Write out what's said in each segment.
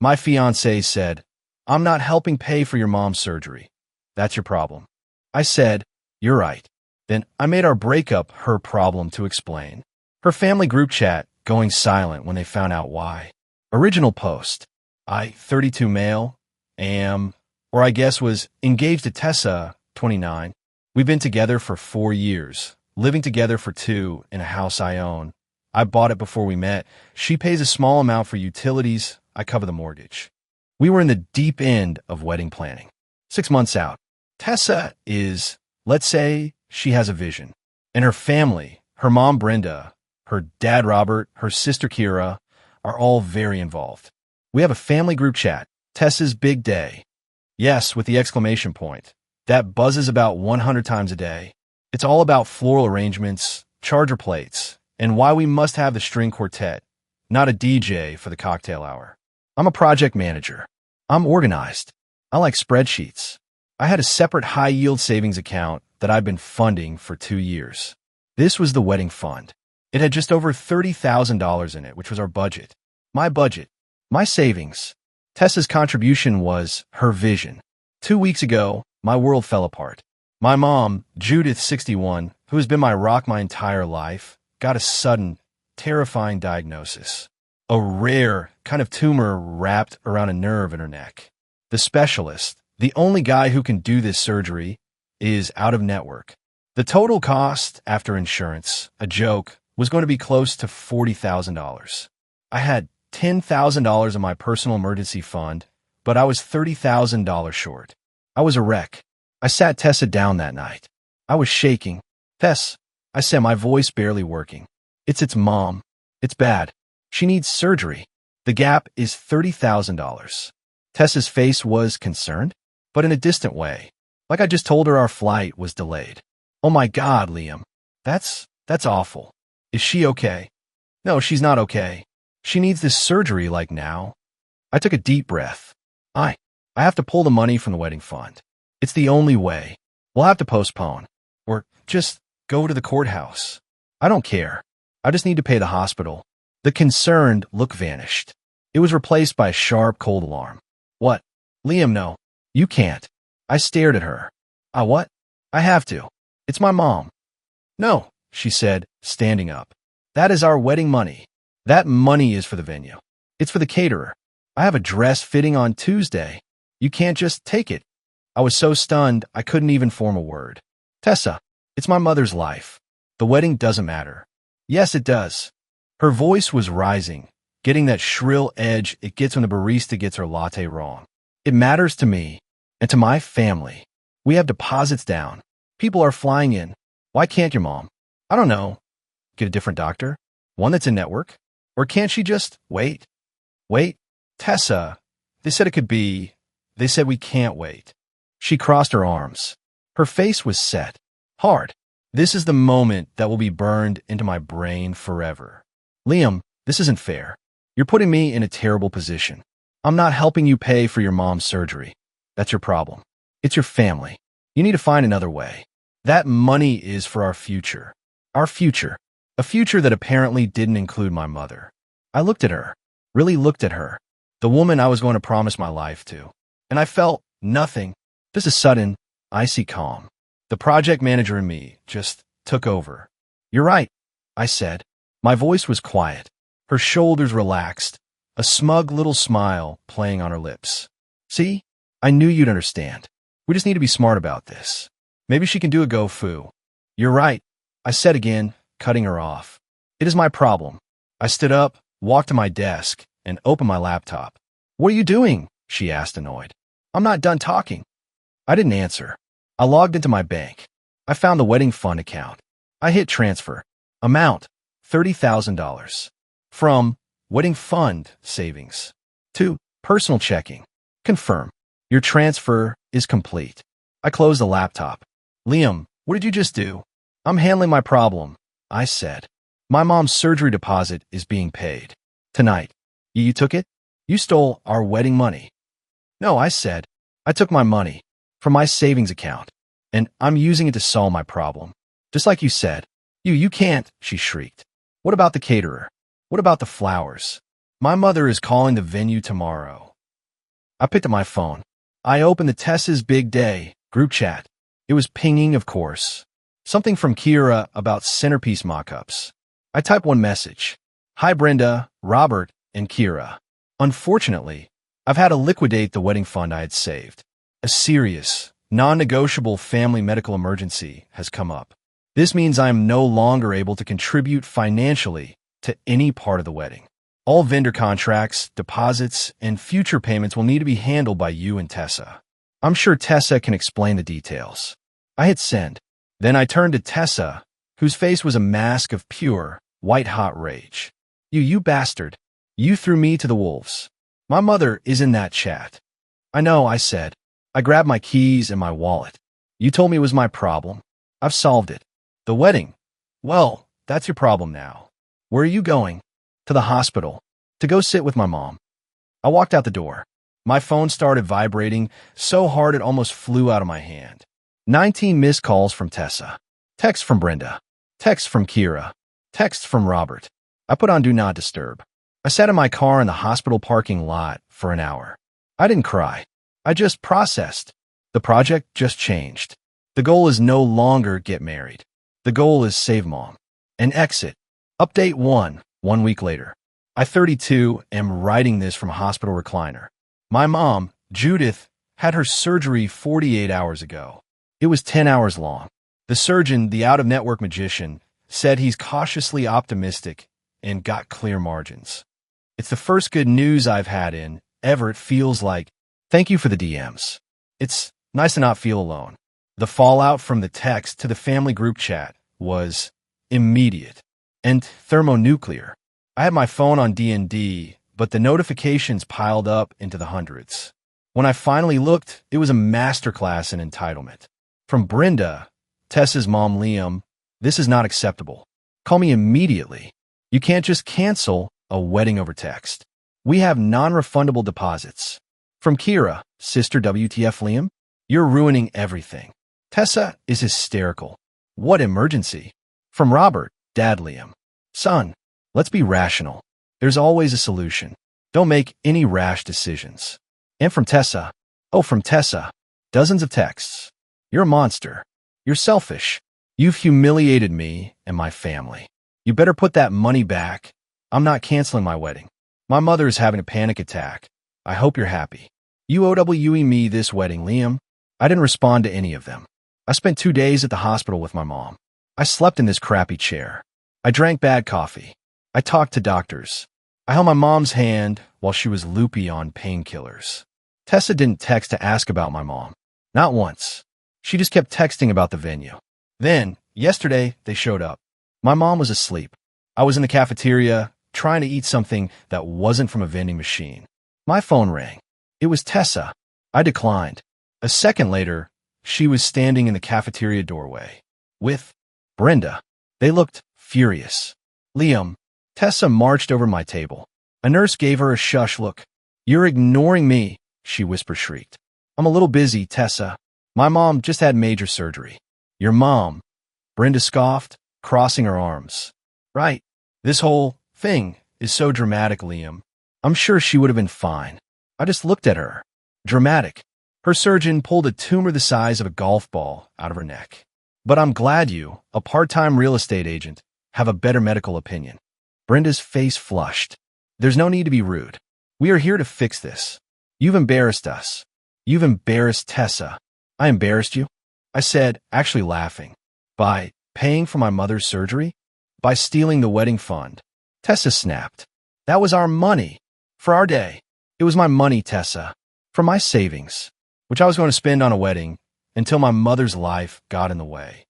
My fiancée said, "I'm not helping pay for your mom's surgery. That's your problem." I said, "You're right." Then I made our breakup her problem to explain. Her family group chat going silent when they found out why. Original post. I, 32 male, am, or I guess was engaged to Tessa, 29. We've been together for 4 years, living together for 2 in a house I own. I bought it before we met. She pays a small amount for utilities. I cover the mortgage. We were in the deep end of wedding planning. 6 months out. Tessa is, let's say, she has a vision. And her family, her mom Brenda, her dad Robert, her sister Kira, are all very involved. We have a family group chat, Tessa's big day. Yes, with the exclamation point. That buzzes about 100 times a day. It's all about floral arrangements, charger plates, and why we must have the string quartet, not a DJ for the cocktail hour. I'm a project manager. I'm organized. I like spreadsheets. I had a separate high-yield savings account that I've been funding for 2 years. This was the wedding fund. It had just over $30,000 in it, which was our budget. My budget. My savings. Tessa's contribution was her vision. 2 weeks ago, my world fell apart. My mom, Judith, 61, who has been my rock my entire life, got a sudden, terrifying diagnosis. A rare kind of tumor wrapped around a nerve in her neck. The specialist, the only guy who can do this surgery, is out of network. The total cost after insurance, a joke, was going to be close to $40,000. I had $10,000 in my personal emergency fund, but I was $30,000 short. I was a wreck. I sat Tessa down that night. I was shaking. "Tess," I said, my voice barely working. It's mom. It's bad. She needs surgery. The gap is $30,000. Tessa's face was concerned, but in a distant way, like I just told her our flight was delayed. "Oh my God, Liam. That's awful. Is she okay?" "No, she's not okay. She needs this surgery like now." I took a deep breath. I have to pull the money from the wedding fund. It's the only way. We'll have to postpone. Or just go to the courthouse. I don't care. I just need to pay the hospital. The concerned look vanished. It was replaced by a sharp, cold alarm. "What?" "Liam, no. You can't." I stared at her. What?" "I have to. It's my mom." "No," she said, standing up. "That is our wedding money. That money is for the venue. It's for the caterer. I have a dress fitting on Tuesday. You can't just take it." I was so stunned I couldn't even form a word. "Tessa, it's my mother's life. The wedding doesn't matter." "Yes, it does." Her voice was rising, getting that shrill edge it gets when the barista gets her latte wrong. "It matters to me and to my family. We have deposits down. People are flying in. Why can't your mom?" "I don't know. Get a different doctor? One that's in network? Or can't she just wait?" "Wait? Tessa, they said it could be. They said we can't wait." She crossed her arms. Her face was set. Hard. This is the moment that will be burned into my brain forever. "Liam, this isn't fair. You're putting me in a terrible position. I'm not helping you pay for your mom's surgery. That's your problem. It's your family. You need to find another way. That money is for our future. Our future. A future that apparently didn't include my mother." I looked at her. Really looked at her. The woman I was going to promise my life to. And I felt nothing. Just a sudden, icy calm. The project manager in me just took over. "You're right," I said. My voice was quiet. Her shoulders relaxed, a smug little smile playing on her lips. "See? I knew you'd understand. We just need to be smart about this. Maybe she can do a go-foo." "You're right," I said again, cutting her off. "It is my problem." I stood up, walked to my desk, and opened my laptop. "What are you doing?" she asked, annoyed. "I'm not done talking." I didn't answer. I logged into my bank. I found the wedding fund account. I hit transfer. Amount, $30,000. From wedding fund savings to personal checking. Confirm. Your transfer is complete. I closed the laptop. "Liam, what did you just do?" "I'm handling my problem," I said. "My mom's surgery deposit is being paid. Tonight." You took it? You stole our wedding money." "No," I said. "I took my money from my savings account, and I'm using it to solve my problem. Just like you said." You can't," she shrieked. "What about the caterer? What about the flowers? My mother is calling the venue tomorrow. I picked up my phone. I opened the Tessa's Big Day group chat. It was pinging, of course. Something from Kira about centerpiece mock-ups. I typed one message. Hi Brenda, Robert, and Kira. Unfortunately, I've had to liquidate the wedding fund I had saved. A serious, non-negotiable family medical emergency has come up. This means I am no longer able to contribute financially to any part of the wedding. All vendor contracts, deposits, and future payments will need to be handled by you and Tessa. I'm sure Tessa can explain the details. I hit send. Then I turned to Tessa, whose face was a mask of pure, white-hot rage. You bastard. You threw me to the wolves. My mother is in that chat. I know, I said. I grabbed my keys and my wallet. You told me it was my problem. I've solved it. The wedding. Well, that's your problem now. Where are you going? To the hospital. To go sit with my mom. I walked out the door. My phone started vibrating so hard it almost flew out of my hand. 19 missed calls from Tessa. Text from Brenda. Text from Kira. Text from Robert. I put on Do Not Disturb. I sat in my car in the hospital parking lot for an hour. I didn't cry. I just processed. The project just changed. The goal is no longer get married. The goal is save mom. And exit. Update 1 week later. I, 32, am writing this from a hospital recliner. My mom, Judith, had her surgery 48 hours ago. It was 10 hours long. The surgeon, the out-of-network magician, said he's cautiously optimistic and got clear margins. It's the first good news I've had in ever. It feels like. Thank you for the DMs. It's nice to not feel alone. The fallout from the text to the family group chat was immediate and thermonuclear. I had my phone on D&D, but the notifications piled up into the hundreds. When I finally looked, it was a masterclass in entitlement. From Brenda, Tessa's mom, Liam, this is not acceptable. Call me immediately. You can't just cancel a wedding over text. We have non-refundable deposits. From Kira, sister WTF Liam, you're ruining everything. Tessa is hysterical. What emergency? From Robert, dad Liam, son, let's be rational. There's always a solution. Don't make any rash decisions. And from Tessa, dozens of texts. You're a monster. You're selfish. You've humiliated me and my family. You better put that money back. I'm not canceling my wedding. My mother is having a panic attack. I hope you're happy. You OWE me this wedding, Liam. I didn't respond to any of them. I spent 2 days at the hospital with my mom. I slept in this crappy chair. I drank bad coffee. I talked to doctors. I held my mom's hand while she was loopy on painkillers. Tessa didn't text to ask about my mom. Not once. She just kept texting about the venue. Then, yesterday, they showed up. My mom was asleep. I was in the cafeteria trying to eat something that wasn't from a vending machine. My phone rang. It was Tessa. I declined. A second later, she was standing in the cafeteria doorway with Brenda. They looked furious. Liam. Tessa marched over my table. A nurse gave her a shush look. You're ignoring me, she whisper-shrieked. I'm a little busy, Tessa. My mom just had major surgery. Your mom? Brenda scoffed, crossing her arms. Right. This whole thing is so dramatic, Liam. I'm sure she would have been fine. I just looked at her. Dramatic. Her surgeon pulled a tumor the size of a golf ball out of her neck. But I'm glad you, a part-time real estate agent, have a better medical opinion. Brenda's face flushed. There's no need to be rude. We are here to fix this. You've embarrassed us. You've embarrassed Tessa. I embarrassed you? I said, actually laughing. By paying for my mother's surgery? By stealing the wedding fund? Tessa snapped. That was our money. For our day. It was my money, Tessa. For my savings, which I was going to spend on a wedding until my mother's life got in the way.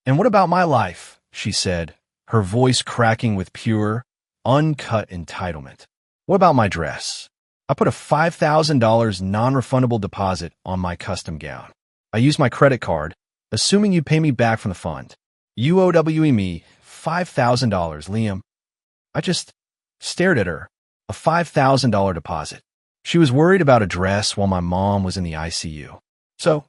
And what about my life? She said, her voice cracking with pure, uncut entitlement. What about my dress? I put a $5,000 non-refundable deposit on my custom gown. I used my credit card, assuming you'd pay me back from the fund. You OWE me $5,000, Liam. I just stared at her. A $5,000 deposit. She was worried about a dress while my mom was in the ICU. So,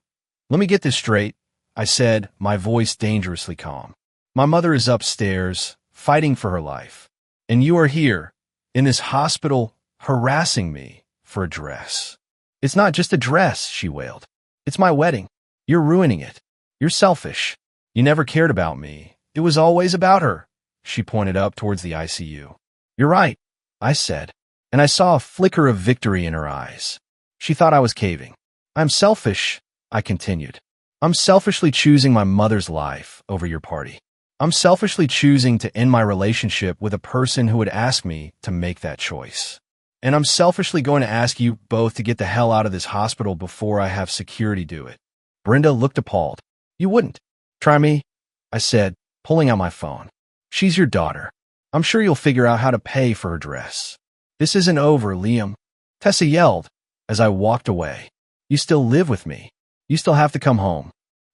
let me get this straight, I said, my voice dangerously calm. My mother is upstairs, fighting for her life. And you are here, in this hospital, harassing me for a dress. It's not just a dress, she wailed. It's my wedding. You're ruining it. You're selfish. You never cared about me. It was always about her. She pointed up towards the ICU. You're right, I said, and I saw a flicker of victory in her eyes. She thought I was caving. I'm selfish, I continued. I'm selfishly choosing my mother's life over your party. I'm selfishly choosing to end my relationship with a person who would ask me to make that choice. And I'm selfishly going to ask you both to get the hell out of this hospital before I have security do it. Brenda looked appalled. You wouldn't. Try me, I said, pulling out my phone. She's your daughter. I'm sure you'll figure out how to pay for her dress. This isn't over, Liam. Tessa yelled as I walked away. You still live with me. You still have to come home.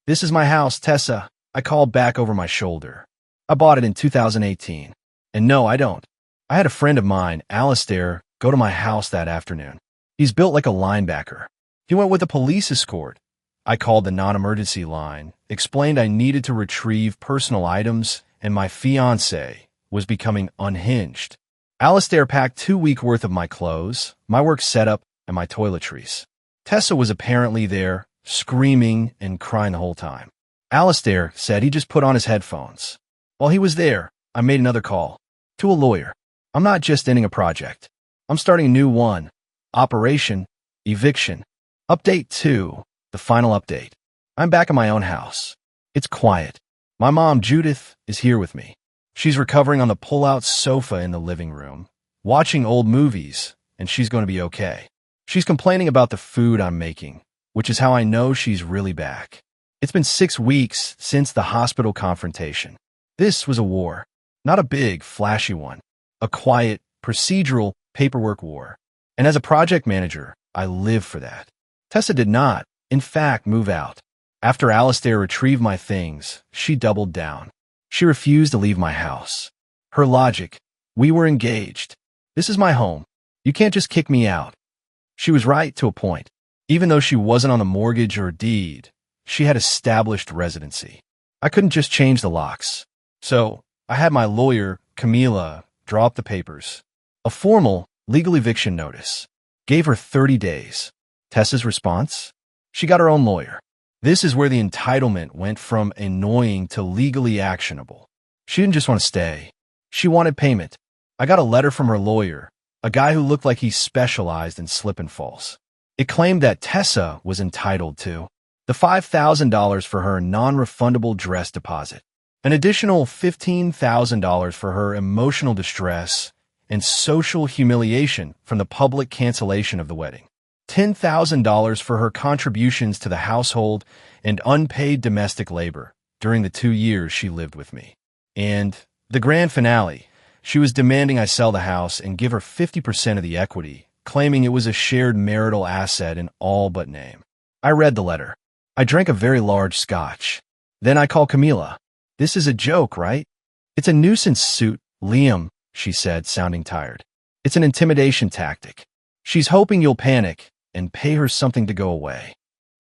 This is my house, Tessa, I called back over my shoulder. I bought it in 2018. And no, I don't. I had a friend of mine, Alistair, go to my house that afternoon. He's built like a linebacker. He went with a police escort. I called the non-emergency line, explained I needed to retrieve personal items, and my fiancé was becoming unhinged. Alistair packed 2 weeks worth of my clothes, my work setup, and my toiletries. Tessa was apparently there, screaming and crying the whole time. Alistair said he just put on his headphones. While he was there, I made another call. To a lawyer. I'm not just ending a project. I'm starting a new one. Operation Eviction. Update 2. The final update. I'm back in my own house. It's quiet. My mom, Judith, is here with me. She's recovering on the pull-out sofa in the living room, watching old movies, and she's going to be okay. She's complaining about the food I'm making, which is how I know she's really back. It's been 6 weeks since the hospital confrontation. This was a war. Not a big, flashy one. A quiet, procedural, paperwork war. And as a project manager, I live for that. Tessa did not, in fact, move out. After Alistair retrieved my things, she doubled down. She refused to leave my house. Her logic, we were engaged. This is my home. You can't just kick me out. She was right to a point. Even though she wasn't on the mortgage or deed, she had established residency. I couldn't just change the locks. So I had my lawyer, Camila, draw up the papers. A formal, legal eviction notice. Gave her 30 days. Tessa's response? She got her own lawyer. This is where the entitlement went from annoying to legally actionable. She didn't just want to stay. She wanted payment. I got a letter from her lawyer, a guy who looked like he specialized in slip and falls. It claimed that Tessa was entitled to the $5,000 for her non-refundable dress deposit, an additional $15,000 for her emotional distress and social humiliation from the public cancellation of the wedding, $10,000 for her contributions to the household and unpaid domestic labor during the 2 years she lived with me. And the grand finale, she was demanding I sell the house and give her 50% of the equity, claiming it was a shared marital asset in all but name. I read the letter. I drank a very large scotch. Then I called Camila. This is a joke, right? It's a nuisance suit, Liam, she said, sounding tired. It's an intimidation tactic. She's hoping you'll panic and pay her something to go away.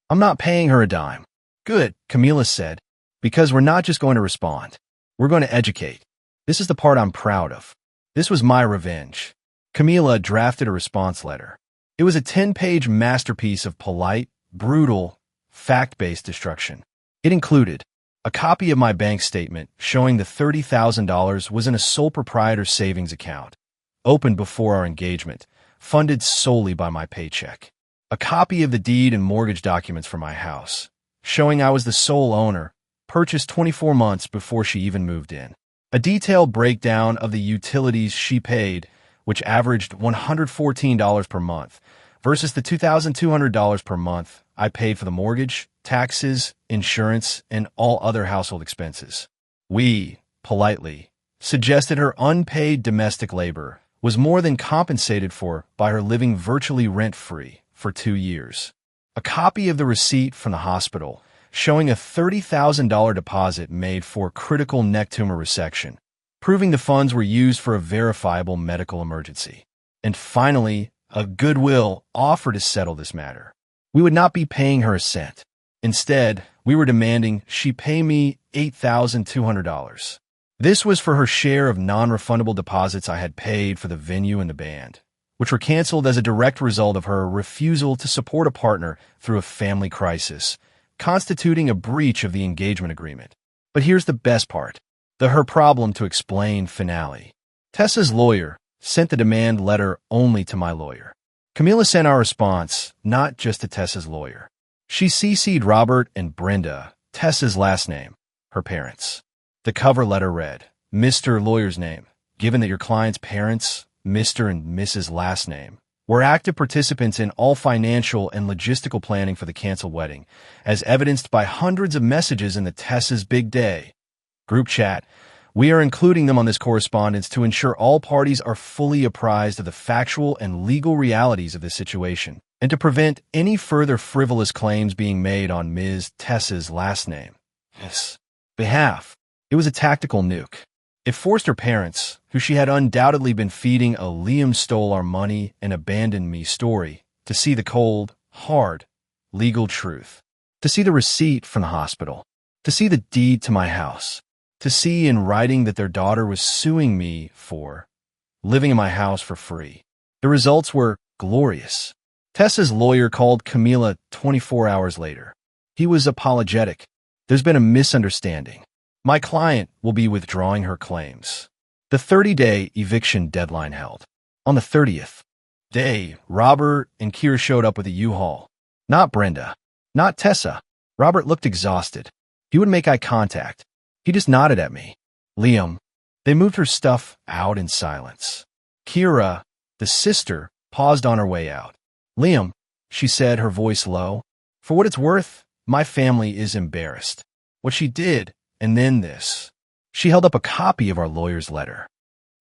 I'm not paying her a dime. Good, Camila said, because we're not just going to respond. We're going to educate. This is the part I'm proud of. This was my revenge. Camila drafted a response letter. It was a 10-page masterpiece of polite, brutal, fact-based destruction. It included a copy of my bank statement showing the $30,000 was in a sole proprietor savings account, opened before our engagement, funded solely by my paycheck. A copy of the deed and mortgage documents for my house, showing I was the sole owner, purchased 24 months before she even moved in. A detailed breakdown of the utilities she paid, which averaged $114 per month, versus the $2,200 per month I paid for the mortgage, taxes, insurance, and all other household expenses. We, politely, suggested her unpaid domestic labor was more than compensated for by her living virtually rent-free for 2 years. A copy of the receipt from the hospital showing a $30,000 deposit made for critical neck tumor resection, proving the funds were used for a verifiable medical emergency. And finally, a goodwill offer to settle this matter. We would not be paying her a cent. Instead, we were demanding she pay me $8,200. This was for her share of non-refundable deposits I had paid for the venue and the band, which were canceled as a direct result of her refusal to support a partner through a family crisis, constituting a breach of the engagement agreement. But here's the best part, the her problem to explain finale. Tessa's lawyer sent the demand letter only to my lawyer. Camila sent our response, not just to Tessa's lawyer. She CC'd Robert and Brenda, Tessa's last name, her parents. The cover letter read, Mr. Lawyer's name. Given that your client's parents, Mr. and Mrs. last name, were active participants in all financial and logistical planning for the canceled wedding, as evidenced by hundreds of messages in the Tessa's Big Day group chat, we are including them on this correspondence to ensure all parties are fully apprised of the factual and legal realities of this situation, and to prevent any further frivolous claims being made on Ms. Tessa's last name. Behalf. It was a tactical nuke. It forced her parents, who she had undoubtedly been feeding a Liam stole our money and abandoned me story, to see the cold, hard, legal truth, to see the receipt from the hospital, to see the deed to my house, to see in writing that their daughter was suing me for living in my house for free. The results were glorious. Tessa's lawyer called Camila 24 hours later. He was apologetic. There's been a misunderstanding. My client will be withdrawing her claims. The 30-day eviction deadline held. On the 30th day, Robert and Kira showed up with a U-Haul. Not Brenda. Not Tessa. Robert looked exhausted. He would make eye contact. He just nodded at me. Liam. They moved her stuff out in silence. Kira, the sister, paused on her way out. Liam, she said, her voice low. For what it's worth, my family is embarrassed. What she did, and then this. She held up a copy of our lawyer's letter.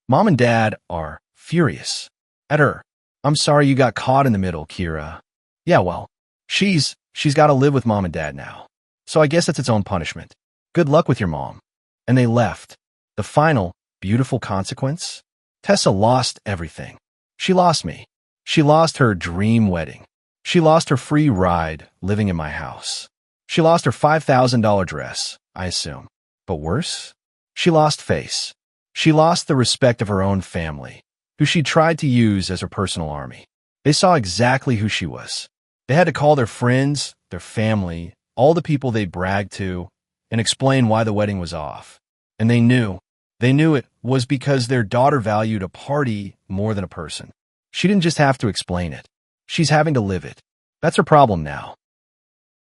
Mom and Dad are furious at her. I'm sorry you got caught in the middle, Kira. Yeah, well, she's got to live with Mom and Dad now. So I guess it's its own punishment. Good luck with your mom. And they left. The final, beautiful consequence? Tessa lost everything. She lost me. She lost her dream wedding. She lost her free ride living in my house. She lost her $5,000 dress, I assume. But worse? She lost face. She lost the respect of her own family, who she tried to use as her personal army. They saw exactly who she was. They had to call their friends, their family, all the people they bragged to, and explain why the wedding was off. And they knew it was because their daughter valued a party more than a person. She didn't just have to explain it. She's having to live it. That's her problem now.